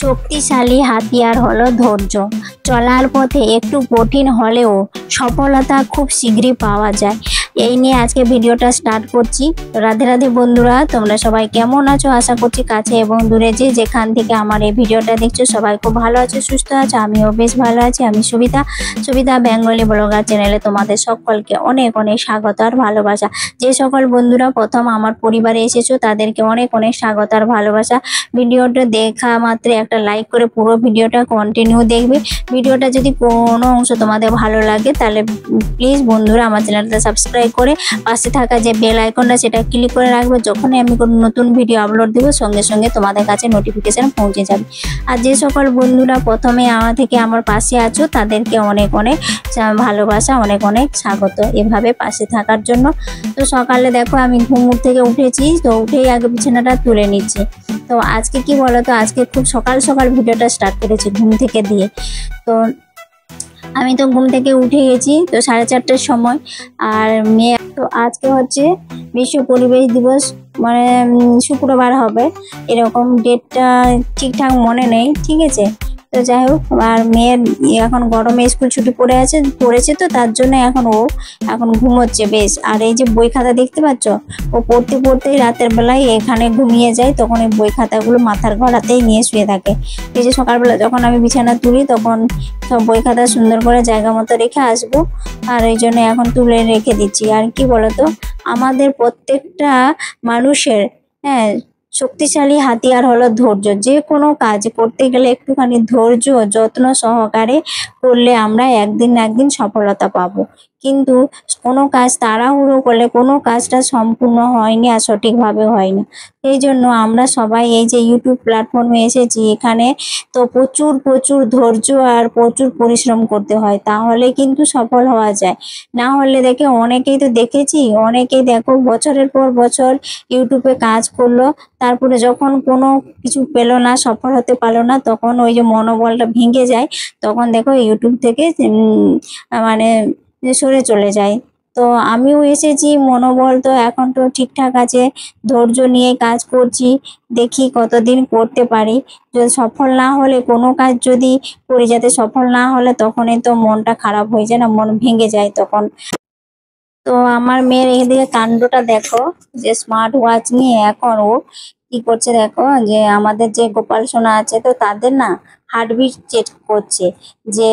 শক্তিশালী হাতিয়ার হলো ধৈর্য। চলার পথে একটু কঠিন হলেও সফলতা খুব শীঘ্রই পাওয়া যায়। এই নিয়ে আজকে ভিডিওটা স্টার্ট করছি। রাধে রাধে বন্ধুরা, তোমরা সবাই কেমন আছো? আশা করছি কাছে এবং দূরে যে যেখান থেকে আমার এই ভিডিওটা দেখছো সবাই খুব ভালো আছো, সুস্থ আছো। আমিও বেশ ভালো আছি। আমি সুবিধা বেঙ্গলি ব্লগার চ্যানেলে তোমাদের সকলকে অনেক অনেক স্বাগত আর ভালোবাসা। যে সকল বন্ধুরা প্রথম আমার পরিবারে এসেছো তাদেরকে অনেক অনেক স্বাগত আর ভালোবাসা। ভিডিওটা দেখা মাত্র একটা লাইক করে পুরো ভিডিওটা কন্টিনিউ দেখবে। ভিডিওটা যদি কোনো অংশ তোমাদের ভালো লাগে তাহলে প্লিজ বন্ধুরা আমার চ্যানেলটা সাবস্ক্রাইব করে পাশে থাকা যে বেল আইকনটা সেটা ক্লিক করে রাখবে। যখনই আমি কোনো নতুন ভিডিও আপলোড দেবো সঙ্গে সঙ্গে তোমাদের কাছে নোটিফিকেশান পৌঁছে যাবে। আর যে সকল বন্ধুরা প্রথমে আমার পাশে আছো তাদেরকে অনেক অনেক ভালোবাসা, অনেক অনেক স্বাগত এভাবে পাশে থাকার জন্য। তো সকালে দেখো আমি ঘুম থেকে উঠেছি, তো উঠেই আগে বিছানাটা তুলে নিচ্ছি। তো আজকে কি বলো তো, আজকে খুব সকাল সকাল ভিডিওটা স্টার্ট করেছি ঘুম থেকে দিয়ে। তো আমি তো ঘুম থেকে উঠে গেছি তো 4:30টার সময়। আর মেয়ে তো আজকে হচ্ছে বিশ্ব পরিবেশ দিবস, মানে শুক্রবার হবে এরকম, ডেটটা ঠিকঠাক মনে নেই, ঠিক আছে। তো যাই হোক, আর মেয়ের এখন গরমে স্কুল ছুটি পড়েছে তো তার জন্য এখন ঘুমোচ্ছে বেশ। আর এই যে বই খাতা দেখতে পাচ্ছ, ও পড়তেই রাতের বেলায় এখানে ঘুমিয়ে যায়, তখন এই বই খাতাগুলো মাথার গড়াতেই নিয়ে শুয়ে থাকে। এই যে সকালবেলা যখন আমি বিছানা তুলি তখন সব বই খাতা সুন্দর করে জায়গা মতো রেখে আসবো, আর এই জন্য এখন তুলে রেখে দিচ্ছি। আর কি বলতো, আমাদের প্রত্যেকটা মানুষের শক্তিশালী হাতিয়ার হলো ধৈর্য। যে কোনো কাজ করতে গেলে একটুখানি ধৈর্য যত্ন সহকারে করলে আমরা একদিন না একদিন সফলতা পাবো। কিন্তু কোনো কাজ তাড়াহুড়ো করলে কোনো কাজটা সম্পূর্ণ হয়নি আর সঠিকভাবে হয় না। এই জন্য আমরা সবাই এই যে ইউটিউব প্ল্যাটফর্মে এসেছি, এখানে তো প্রচুর ধৈর্য আর প্রচুর পরিশ্রম করতে হয়, তাহলে কিন্তু সফল হওয়া যায়। না হলে অনেকেই তো দেখেছি, অনেকেই দেখো বছরের পর বছর ইউটিউবে কাজ করলো, তারপরে যখন কোনো কিছু পেলো না, সফল হতে পারলো না, তখন ওই যে মনোবলটা ভেঙে যায়, তখন দেখো ইউটিউব থেকে মানে সরে চলে যায়। তো আমিও এসেছি, মনোবল তো এখন তো ঠিকঠাক আছে, ধৈর্য নিয়ে কাজ করছি, দেখি কতদিন করতে পারি। যদি সফল না হলে, কোনো কাজ যদি করে যাতে সফল না হলে তখনই তো মনটা খারাপ হয়ে যায় না, মন ভেঙে যায় তখন। তো আমার মেয়ের এদিকে কাণ্ডটা দেখো, যে স্মার্ট ওয়াচ নিয়ে এখন ও কি করছে দেখো, যে আমাদের যে গোপাল সোনা আছে তো তাদের না হার্টবিট চেক করছে, যে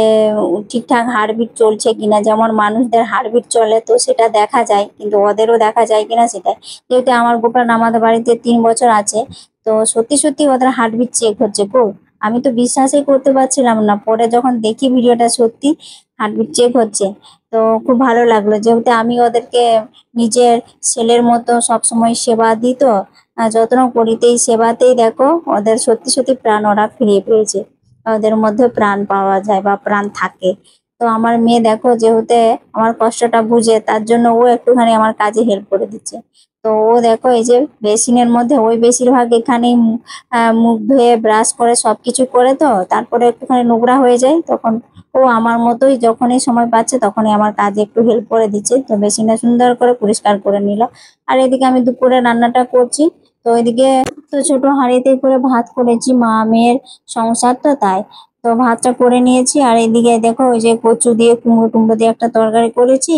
ঠিকঠাক হার্টবিট চলছে কিনা। যেমন মানুষদের হার্টবিট চলে তো সেটা দেখা যায়, কিন্তু ওদেরও দেখা যায় কিনা সেটাই। যেহেতু আমার গোপাল আমাদের বাড়িতে 3 বছর আছে, তো সত্যি ওদের হার্টবিট চেক হচ্ছে গো। আমি তো বিশ্বাসই করতে পারছিলাম না, পরে যখন দেখি ভিডিওটা সত্যি হার্টবিট চেক হচ্ছে। তো খুব ভালো লাগলো, যেহেতু আমি ওদেরকে নিজের ছেলের মতো সবসময় সেবা দিই, তো যত্ন করিতেই সেবাতেই দেখো ওদের সত্যি প্রাণ ওরা ফিরিয়ে পেয়েছে। ওদের মধ্যে প্রাণ পাওয়া যায় বা প্রাণ থাকে। তো আমার মেয়ে দেখো, যেহেতু আমার কষ্টটা বুঝে, তার জন্য ও একটুখানি আমার কাজে হেল্প করে দিচ্ছে। তো ও দেখো এই যে বেসিনের মধ্যে ওই বেশিরভাগ এখানেই মুখ ধুয়ে ব্রাশ করে সবকিছু করে, তো তারপরে একটুখানি নোংরা হয়ে যায়, তখন ও আমার মতোই যখনই সময় পাচ্ছে তখনই আমার কাজে একটু হেল্প করে দিচ্ছে। তো বেসিনটা সুন্দর করে পরিষ্কার করে নিল। আর এদিকে আমি দুপুরে রান্নাটা করছি। তো এদিকে তো ছোট হাঁড়িতে করে ভাত করেছি, মা মেয়ের সংসার তো তাই। তো ভাতটা করে নিয়েছি। আর এদিকে দেখো ওই যে কচু দিয়ে কুমড়ো দিয়ে একটা তরকারি করেছি,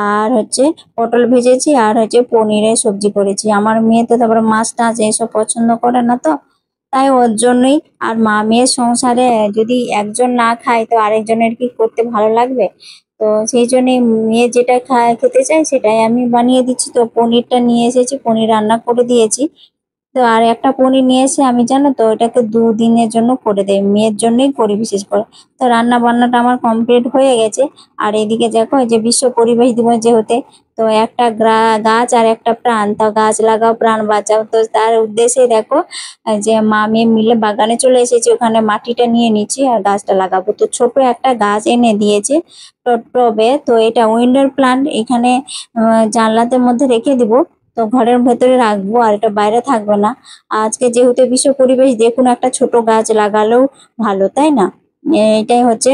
আর হচ্ছে পটল ভেজেছি, আর হচ্ছে পনিরের সবজি করেছি। আমার মেয়ে তো তারপরে মাছ টাছ এসব পছন্দ করে না, তো তাই ওর জন্যই। আর মা মেয়ের সংসারে যদি একজন না খায় তো আরেকজনের কি করতে ভালো লাগবে? তো সেই জন্যই মেয়ে যেটা খেতে চায় সেটাই আমি বানিয়ে দিচ্ছি। তো পনিরটা নিয়ে এসেছি, পনির রান্না করে দিয়েছি। তো আর একটা পনির নিয়ে এসে আমি, জানো তো, এটাকে 2 দিনের জন্য করে দেয়, মেয়ের জন্যই করি বিশেষ করে। তো রান্না বান্নাটা আমার কমপ্লিট হয়ে গেছে। আর এদিকে দেখো যে বিশ্ব পরিবেশ দিবস যেহেতু, তো একটা গাছ আর একটা প্রাণ, তো গাছ লাগাও প্রাণ বাঁচাও, তো তার উদ্দেশ্যে দেখো যে মা মেয়ে মিলে বাগানে চলে এসেছি, ওখানে মাটিটা নিয়ে নিচ্ছি আর গাছটা লাগাবো। তো ছোট একটা গাছ এনে দিয়েছে টবে। তো এটা উইন্ডোর প্লান্ট, এখানে জানলাতে মধ্যে রেখে দিব, তো ঘরের ভেতরে রাখবো, আর এটা বাইরে থাকবে না। আজকে যেহেতু বিশ্ব পরিবেশ, দেখুন একটা ছোট গাছ লাগালেও ভালো, তাই না? এটাই হচ্ছে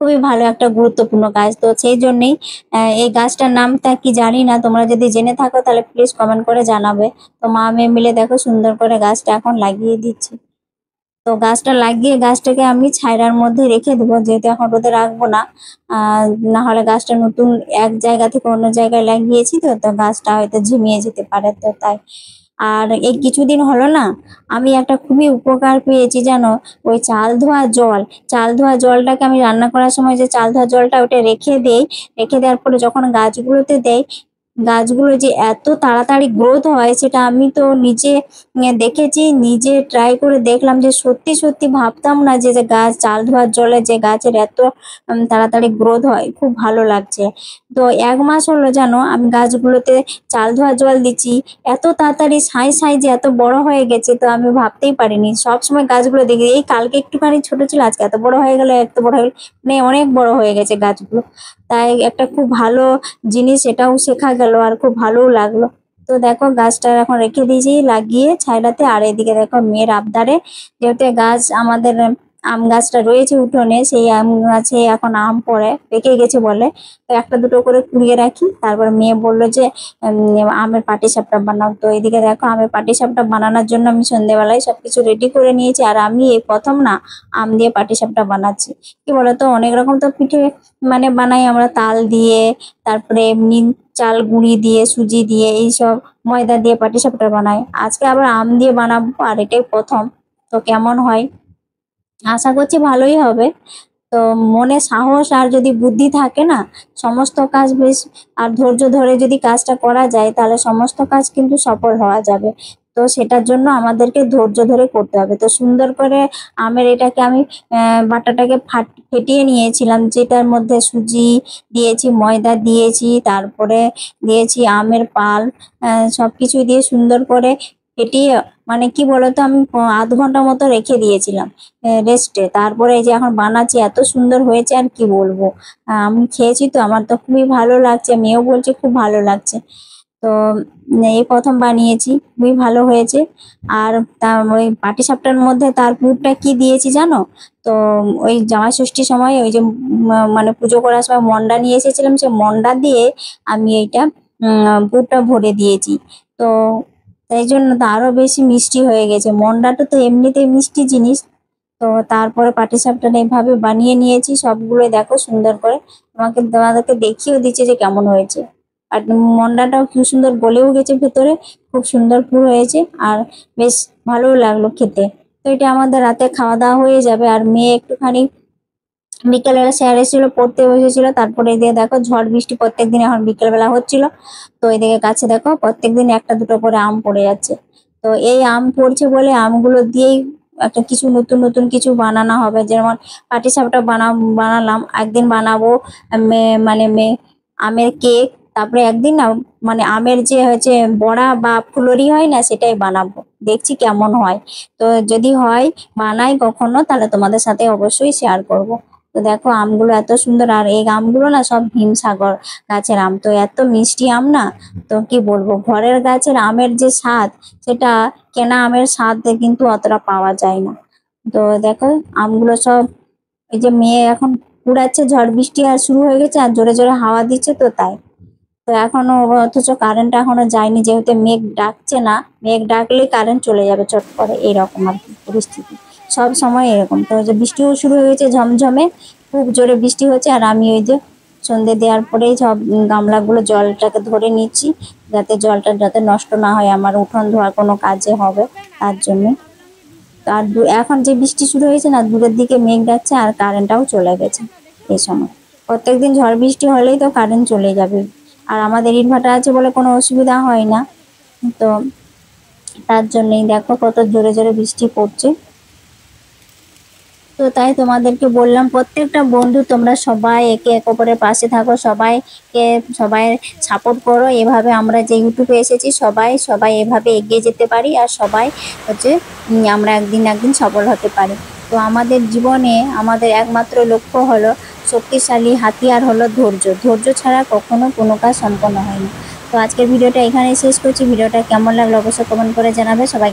খুবই ভালো একটা গুরুত্বপূর্ণ কাজ। তো সেই জন্যই এই গাছটার নামটা কি জানি না, তোমরা যদি জেনে থাকো তাহলে প্লিজ কমেন্ট করে জানাবে। তো মা মেয়ে মিলে দেখো সুন্দর করে গাছটা এখন লাগিয়ে দিচ্ছি। তো গাছটা লাগিয়ে গাছটাকে আমি ছায়রার মধ্যে রেখে দেবো, যেহেতু এখন রোদে রাখবো না। না হলে গাছটা নতুন এক জায়গা থেকে অন্য জায়গায় লাগিয়েছি, তো তো গাছটা হয়তো ঝিমিয়ে যেতে পারে, তো তাই। আর এই কিছুদিন হলো না, আমি একটা খুবই উপকার পেয়েছি জানো। ওই চাল ধোয়া জলটাকে আমি রান্না করার সময় যে চাল ধোয়া জলটা ওটা রেখে দেই, রেখে দেওয়ার পরে যখন গাছগুলোতে দেই, গাছগুলো যে এত তাড়াতাড়ি গ্রোথ হয় সেটা আমি তো নিজে দেখেছি, নিজে ট্রাই করে দেখলাম যে সত্যি সত্যি ভাবতাম না যে যে গাছ চাল ধোয়ার জলে যে গাছের এত তাড়াতাড়ি গ্রোথ হয়। খুব ভালো লাগছে। তো 1 মাস হলো জানো আমি গাছগুলোতে চাল ধোয়া জল দিচ্ছি, এত তাড়াতাড়ি সাইজে এত বড় হয়ে গেছে, তো আমি ভাবতেই পারিনি। সবসময় গাছগুলো দেখি এই কালকে একটুখানি ছোট ছিল, আজকে এত বড় হয়ে গেল, এত বড় হয়ে গেল, মানে অনেক বড় হয়ে গেছে গাছগুলো। তাই একটা খুব ভালো জিনিস এটাও শেখা গেল, আর খুব ভালোও লাগলো। তো দেখো গাছটা এখন রেখে দিয়েছি লাগিয়ে ছাইলাতে, আর এদিকে দেখো মেয়ের আবদারে, যেহেতু গাছ আমাদের আম গাছটা রয়েছে উঠোনে, সেই আম গাছে এখন আম পেকে গেছে বলে, তো একটা দুটো করে কুড়িয়ে রাখি। তারপর মেয়ে বললো যে আমের পাটিসাপটা বানাও। তো এদিকে দেখো আমের পাটিসাপটা বানানোর জন্য আমি সন্ধ্যেবেলায় সবকিছু রেডি করে নিয়েছি, আর আমি এই প্রথম না আম দিয়ে পাটিসাপটা বানাচ্ছি। কি বলতো, অনেক রকম তো পিঠে মানে বানাই আমরা তাল দিয়ে, তারপরে এমনি চাল গুঁড়ি দিয়ে, সুজি দিয়ে, এইসব ময়দা দিয়ে পাটিসাপটা বানাই। আজকে আবার আম দিয়ে বানাবো, আর এটাই প্রথম। তো কেমন হয়, আশা করছি ভালোই হবে। তো মনে সাহস আর যদি বুদ্ধি থাকে না, সমস্ত কাজ বেশ, আর ধৈর্য ধরে যদি কাজটা করা যায়, তাহলে সমস্ত কাজ কিন্তু সফল হওয়া যাবে। তো সেটার জন্য আমাদেরকে ধৈর্য ধরে করতে হবে। তো সুন্দর করে আমের এটাকে আমি বাটাটাকে ফেটিয়ে নিয়েছিলাম, যেটার মধ্যে সুজি দিয়েছি, ময়দা দিয়েছি, তারপরে দিয়েছি আমের পাল, সবকিছু দিয়ে সুন্দর করে ফেটিয়ে, মানে কি বলতো আমি 0.5 ঘন্টা মতো রেখে দিয়েছিলাম রেস্টে। তারপরে এই যে এখন বানাচ্ছি, এত সুন্দর হয়েছে আর কি বলবো। আমি খেয়েছি, তো আমার তো খুবই ভালো লাগছে, মেয়েও বলছে খুব ভালো লাগছে। তো এই প্রথম বানিয়েছি, খুবই ভালো হয়েছে। আর তার ওই পাটিসাপটার মধ্যে তার পুরটা কি দিয়েছি জানো? তো ওই জামাই ষষ্ঠীর সময় ওই যে মানে পুজো করার সময় মন্ডা নিয়ে এসেছিলাম, সে মন্ডা দিয়ে আমি এইটা পুরটা ভরে দিয়েছি। তো তাই জন্য তো আরো বেশি মিষ্টি হয়ে গেছে। মন্ডাটা তো এমনিতেই মিষ্টি জিনিস। তো তারপরে পাটিসাপটা এইভাবে বানিয়ে নিয়েছি সবগুলো, দেখো সুন্দর করে তোমাদেরকে দেখিয়েও দিচ্ছে যে কেমন হয়েছে। আর মন্ডাটাও কি সুন্দর গলেও গেছে ভেতরে, খুব সুন্দর পুর হয়েছে, আর বেশ ভালোও লাগলো খেতে। তো এটা আমাদের রাতে খাওয়া দাওয়া হয়ে যাবে। আর মেয়ে একটুখানি বিকেলবেলা স্যার এসেছিল, পড়তে বসেছিল। তারপরে এদিকে দেখো ঝড় বৃষ্টি প্রত্যেকদিন এখন বিকেলবেলা হচ্ছিল। তো এদিকে গাছে দেখো প্রত্যেকদিন একটা দুটো করে আম পড়ে যাচ্ছে। তো এই আম পড়ছে বলে আমগুলো দিয়েই একটা কিছু নতুন নতুন কিছু বানানো হবে। যেমন পাটিসাপটা বানালাম, একদিন বানাবো আমের কেক। তারপরে একদিন না মানে আমের যে হচ্ছে বড়া বা ফুলরি হয় না, সেটাই বানাবো, দেখছি কেমন হয়। তো যদি হয় বানাই কখনো, তাহলে তোমাদের সাথে অবশ্যই শেয়ার করব। তো দেখো আমগুলো এত সুন্দর, আর এই আমগুলো না সব হিমসাগর গাছের আম, তো এত মিষ্টি আম না, তো কি বলবো। ঘরের গাছের আমের যে স্বাদ, সেটা কেনা আমের স্বাদ কিন্তু অতটা পাওয়া যায় না। তো দেখো আমগুলো সব, এই যে মেয়ে এখন কুড়াচ্ছে, ঝড় বৃষ্টি আর শুরু হয়ে গেছে, আর জোরে জোরে হাওয়া দিচ্ছে, তো তাই। তো এখনো অথচ কারেন্ট এখনো যায়নি, যেহেতু মেঘ ডাকছে না, মেঘ ডাকলে কারেন্ট চলে যাবে চট করে, এরকম আর কি পরিস্থিতি। সব সময় এরকম। তো ওই যে বৃষ্টিও শুরু হয়ে গেছে, ঝমঝমে খুব জোরে বৃষ্টি হচ্ছে। আর আমি ওই যে সন্ধে দেওয়ার পরেই সব গামলাগুলো জলটাকে ধরে নিচ্ছি, যাতে জলটা যাতে নষ্ট না হয়, আমার উঠোন ধোয়ার কোনো কাজে হবে, তার জন্য। আর এখন যে বৃষ্টি শুরু হয়েছে না, দূরের দিকে মেঘ ডাকছে, আর কারেন্টটাও চলে গেছে এই সময়। প্রত্যেকদিন ঝড় বৃষ্টি হলেই তো কারেন্ট চলে যাবে। আর আমাদের ইনভার্টার আছে বলে কোনো অসুবিধা হয় না। তো তার জন্যই দেখো কত জোরে জোরে বৃষ্টি পড়ছে। তো তাই তোমাদেরকে বললাম, প্রত্যেকটা বন্ধু তোমরা সবাই একে অপরের পাশে থাকো, সবাই সাপোর্ট করো। এভাবে আমরা যে ইউটিউবে এসেছি, সবাই এভাবে এগিয়ে যেতে পারি, আর সবাই হচ্ছে আমরা একদিন সফল হতে পারি। তো আমাদের জীবনে আমাদের একমাত্র লক্ষ্য হলো, শক্তিশালী হাতিয়ার হলো ধৈর্য। ধৈর্য ছাড়া কখনো কোনো কাজ সম্পন্ন হয় না। তো আজকের ভিডিওটা এখানেই শেষ করছি। ভিডিওটা কেমন লাগলো অবশ্যই কমেন্ট করে জানাবে। সবাই